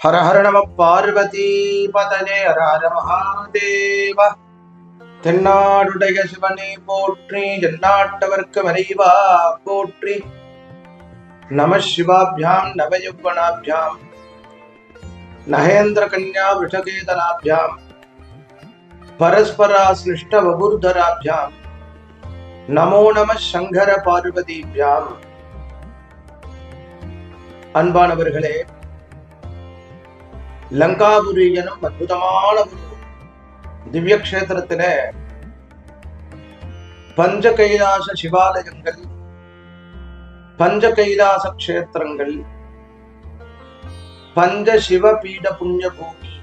ஹர ஹர நம பார்வதி பதனே ஹர ஹர மகாதேவ. தென்னாடுடைய சிவனே போற்றி, எந்நாட்டவர்க்கு மறைவா போற்றி. நம சிவாபியாம் நவயுவனாபியாம் நகேந்திர கன்யா விஷகேதனாபியாம் பரஸ்பராஸ்லிஷ்ட வபுர்தராபியாம் நமோ நம சங்கர பார்வதிபியாம். அன்பானவர்களே, லங்காபுரி எனும் அற்புதமான ஒரு திவ்ய கஷேத்திரத்தில பஞ்ச கைலாச சிவாலயங்கள், பஞ்ச கைலாச கஷேத்திரங்கள், பஞ்ச சிவபீட புண்ணிய பூமி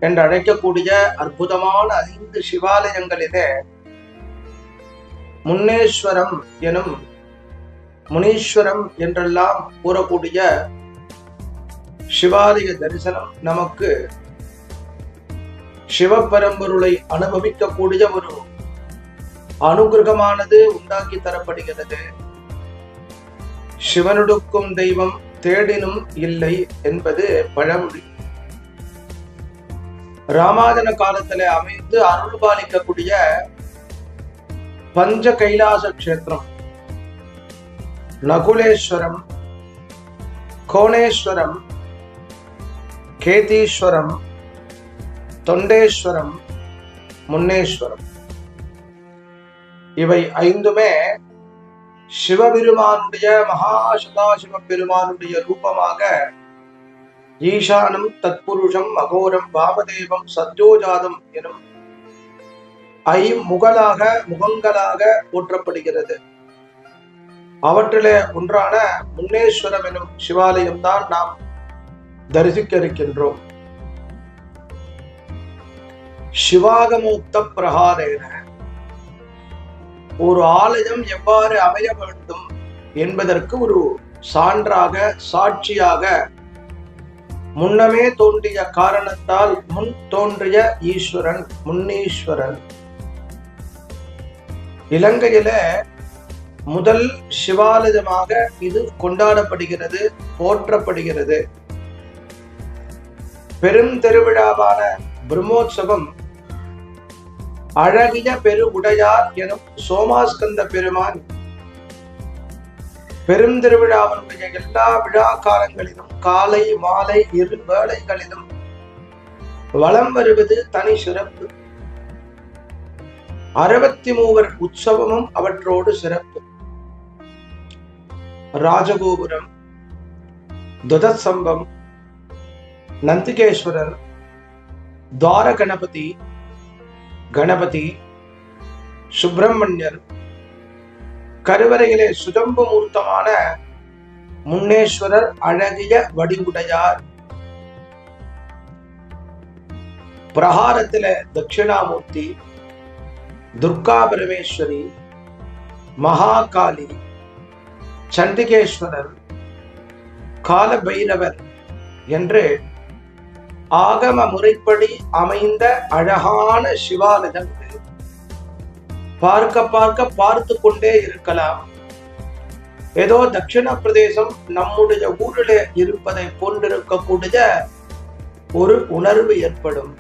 என்று அழைக்கக்கூடிய அற்புதமான 5 சிவாலயங்களிலே முன்னேஸ்வரம் எனும், முனீஸ்வரம் என்றெல்லாம் கூறக்கூடிய சிவாலய தரிசனம் நமக்கு சிவபரம்பொருளை அனுபவிக்கக்கூடிய ஒரு அனுகிரகமானது உண்டாக்கி தரப்படுகிறது. சிவனுடுக்கும் தெய்வம் தேடினும் இல்லை என்பது பழமொழி. ராமாயண காலத்திலே அமைந்து அருள் பாலிக்கக்கூடிய பஞ்ச கைலாச கஷேத்திரம் நகுலேஸ்வரம், கோணேஸ்வரம், கேதீஸ்வரம், தொண்டேஸ்வரம், முன்னேஸ்வரம், இவை 5மே சிவபெருமானுடைய, மகா சதாசிவ பெருமானுடைய ரூபமாக ஈசானம் தத்புருஷம் அகோரம் வாமதேவம் சத்யோஜாதம் எனும் முகங்களாக போற்றப்படுகிறது. அவற்றிலே ஒன்றான முன்னேஸ்வரம் எனும் சிவாலயம் தான் நாம் தரிசிக்க இருக்கின்றோம். சிவாகமோக்த பிரகாரேன ஒரு ஆலயம் எவ்வாறு அமைய வேண்டும் என்பதற்கு ஒரு சான்றாக, சாட்சியாக முன்னமே தோன்றிய காரணத்தால் முன் தோன்றிய ஈஸ்வரன் முன்னீஸ்வரன். இலங்கையில முதல் சிவாலயமாக இது கொண்டாடப்படுகிறது, போற்றப்படுகிறது. பெரும் திருவிழாவான பிரம்மோற்சவம் அழகிய பெரு உடையார் எனும் சோமாஸ்கந்த பெருமான் பெரும் திருவிழாவினுடைய எல்லா விழா காலங்களிலும் காலை மாலை 2 வேளைகளிலும் வலம் வருவது தனி சிறப்பு. 63 உற்சவமும் அவற்றோடு சிறப்பு. ராஜகோபுரம், துவதஸ்தம்பம், நந்திகேஸ்வரர், துவார கணபதி, கணபதி, சுப்பிரமணியர், கருவறையிலே சுதம்பு மூர்த்தமான முன்னேஸ்வரர், அழகிய வடிவுடையார், பிரகாரத்தில தட்சிணாமூர்த்தி, துர்கா பரமேஸ்வரி, மகாகாளி, சண்டிகேஸ்வரர், கால பைரவர் என்று ஆகம முறைப்படி அமைந்த அழகான சிவாலயங்கள் பார்த்து கொண்டே இருக்கலாம். ஏதோ தட்சிண பிரதேசம் நம்முடைய ஊரிலே இருப்பதை போன்றிருக்கக்கூடிய ஒரு உணர்வு ஏற்படும்.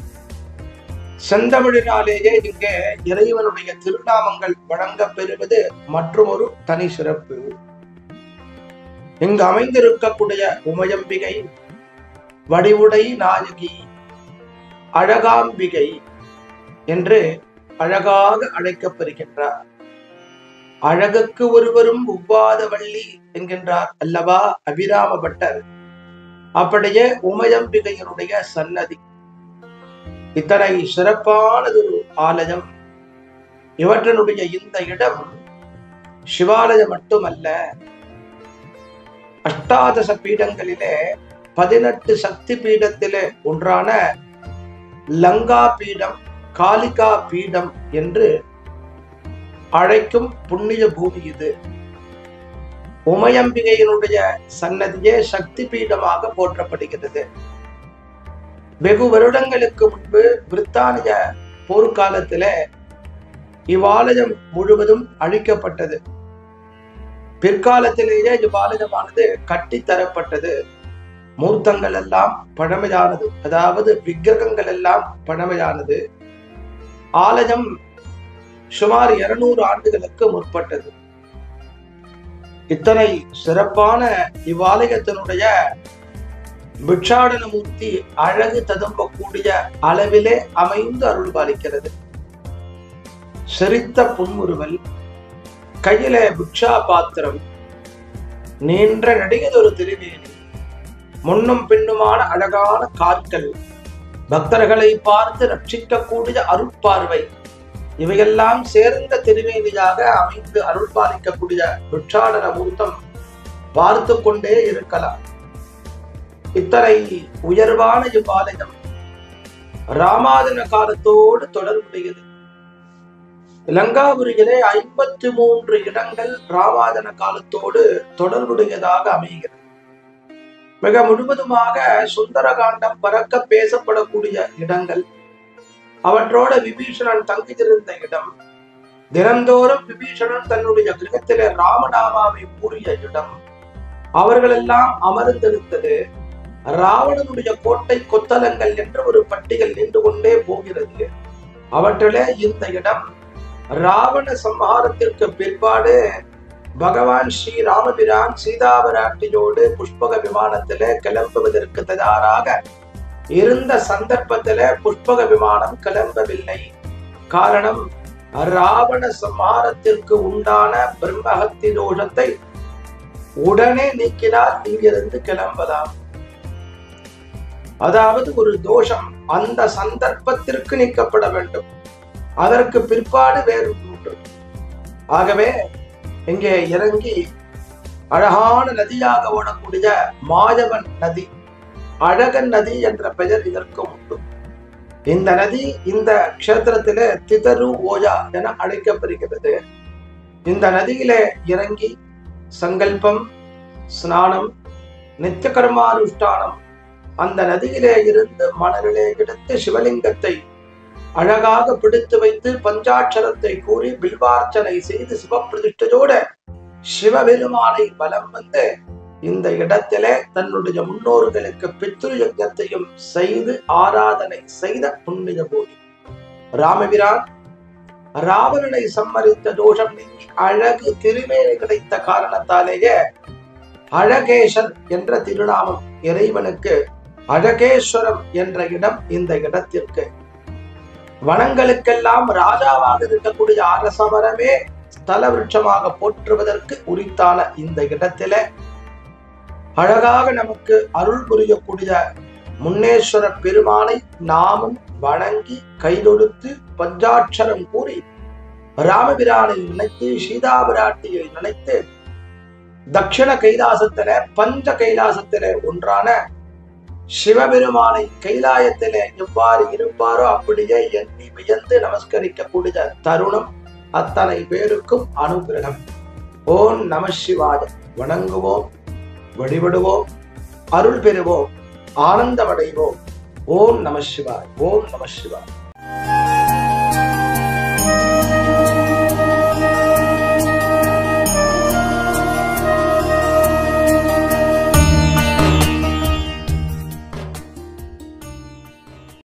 செந்தமிழினாலேயே இங்கே இறைவனுடைய திருநாமங்கள் வழங்க பெறுவது மற்றொரு தனி சிறப்பு. இங்கு அமைந்திருக்கக்கூடிய உமையம்பிகை, வடிவுடை நாயகி, அழகாம்பிகை என்று அழகாக அழைக்கப்படுகின்றார். அழகுக்கு ஒருவரும் ஒவ்வாத வள்ளி என்கின்றார் அல்லவா அபிராம பட்டர். அப்படியே உமையம்பிகையினுடைய சன்னதி இத்தனை சிறப்பானதொரு ஆலயம். இவற்றினுடைய இந்த இடம் சிவாலயம் மட்டுமல்ல, அஷ்டாதச பீடங்களிலே 18 சக்தி பீடத்திலே ஒன்றான லங்கா பீடம், காளிகா பீடம் என்று அழைக்கும் புண்ணிய பூமி இது. உமையம்பிகையினுடைய சன்னதியே சக்தி பீடமாக போற்றப்படுகிறது. வெகு வருடங்களுக்கு முன்பு பிரித்தானிய போர்க்காலத்தில இவ்வாலயம் முழுவதும் அழிக்கப்பட்டது. பிற்காலத்திலேயே இவ்வாலயமானது கட்டித்தரப்பட்டது. மூர்த்தங்கள் எல்லாம் பழமையானது, அதாவது விக்கிரகங்கள் எல்லாம் பழமையானது. ஆலயம் சுமார் 200 ஆண்டுகளுக்கு முற்பட்டது. இத்தனை சிறப்பான இவ்வாலயத்தினுடைய பிட்சாடன மூர்த்தி அழகு ததும்பக்கூடிய அளவிலே அமைந்து அருள் பாலிக்கிறது. சிரித்த புன்முறுவல், கையிலே பிக்ஷா பாத்திரம், நீண்ட நெடியதொரு திருவேணி, முன்னும் பின்னுமான அழகான கால்கள், பக்தர்களை பார்த்து ரட்சிக்கக்கூடிய அருட்பார்வை, இவையெல்லாம் சேர்ந்த திருவேணியாக அமைந்து அருள் பாலிக்கக்கூடிய பிட்சாடன மூர்த்தம் பார்த்து கொண்டே இருக்கலாம். இத்தனை உயர்வான இவ்வாலயம் ராமாதன காலத்தோடு தொடர்புடையது. லங்காபுரியிலே 53 இடங்கள் ராமாதன காலத்தோடு தொடர்புடையதாக அமைகிறது. மிக முழுவதுமாக சுந்தரகாண்டம் பறக்க பேசப்படக்கூடிய இடங்கள், அவற்றோட விபீஷணன் தங்கியிருந்த இடம், தினந்தோறும் விபீஷணன் தன்னுடைய கிரகத்திலே ராமநாமாவை கூறிய இடம், அவர்களெல்லாம் அமர்ந்திருந்தது, ராவணனுடைய கோட்டை கொத்தலங்கள் என்று ஒரு பட்டியல் நின்று கொண்டே போகிறது. அவற்றிலே இந்த இடம் ராவண சம்ஹாரத்திற்கு பிற்பாடு பகவான் ஸ்ரீ ராமபிரான் சீதாபிராட்டியோடு புஷ்பக விமானத்திலே கிளம்புவதற்கு தயாராக இருந்த சந்தர்ப்பத்திலே புஷ்பக விமானம் கிளம்பவில்லை. காரணம், ராவண சம்ஹாரத்திற்கு உண்டான பிரம்மஹத்தி தோஷத்தை உடனே நீக்கினால் இங்கிருந்து கிளம்பலாம். அதாவது ஒரு தோஷம் அந்த சந்தர்ப்பத்திற்கு நீக்கப்பட வேண்டும், அதற்கு பிற்பாடு வேறு ஒன்று. ஆகவே இங்கே இறங்கி அழகான நதியாக ஓடக்கூடிய மாயவன் நதி, அழகன் நதி என்ற பெயர் இதற்கு உண்டு. இந்த நதி இந்த க்ஷேத்திரத்திலே திதரு ஓஜா என அழைக்கப்படுகிறது. இந்த நதியிலே இறங்கி சங்கல்பம், ஸ்நானம், நித்திய கர்மானுஷ்டானம், அந்த நதியிலே இருந்து மணலிலே எடுத்து சிவலிங்கத்தை அழகாக பிடித்து வைத்து பஞ்சாட்சரத்தை கூறி பில்வார்ச்சனை செய்து சிவப்பிரதிஷ்டையோடு சிவபெருமானை வலம் வந்து இந்த இடத்திலே தன்னுடைய முன்னோர்களுக்கு பித்ரு யஜ்ஞத்தையும் செய்து ஆராதனை செய்த புண்ணிய பூமி. ராமபிரான் ராவணனை சம்மரித்த தோஷம் நீங்கி அழகு திருமேனி கிடைத்த காரணத்தாலேயே அழகேசர் என்ற திருநாமம் இறைவனுக்கு. அழகேஸ்வரம் என்ற இடம் இந்த இடத்திற்கு. வனங்களுக்கெல்லாம் ராஜாவாக இருக்கக்கூடிய அரசமரமே ஸ்தல விருட்சமாக போற்றுவதற்கு உரித்தான இந்த இடத்திலே அழகாக நமக்கு அருள் புரியக்கூடிய முன்னேஸ்வர பெருமானை நாமும் வணங்கி கைதொடுத்து பஞ்சாட்சரம் கூறி ராமபிரானை நினைத்து சீதாபிராட்டியை நினைத்து தட்சிண கைலாசத்திலே பஞ்ச கைலாசத்திலே ஒன்றான சிவபெருமானை கைலாயத்திலே எவ்வாறு இருப்பாரோ அப்படியே எண்ணி வியந்து நமஸ்கரிக்கக்கூடிய தருணம் அத்தனை பேருக்கும் அனுகிரகம். ஓம் நம சிவாய. வணங்குவோம், வழிபடுவோம், அருள் பெறுவோம், ஆனந்தமடைவோம். ஓம் நம சிவாய். ஓம் நம சிவாய்.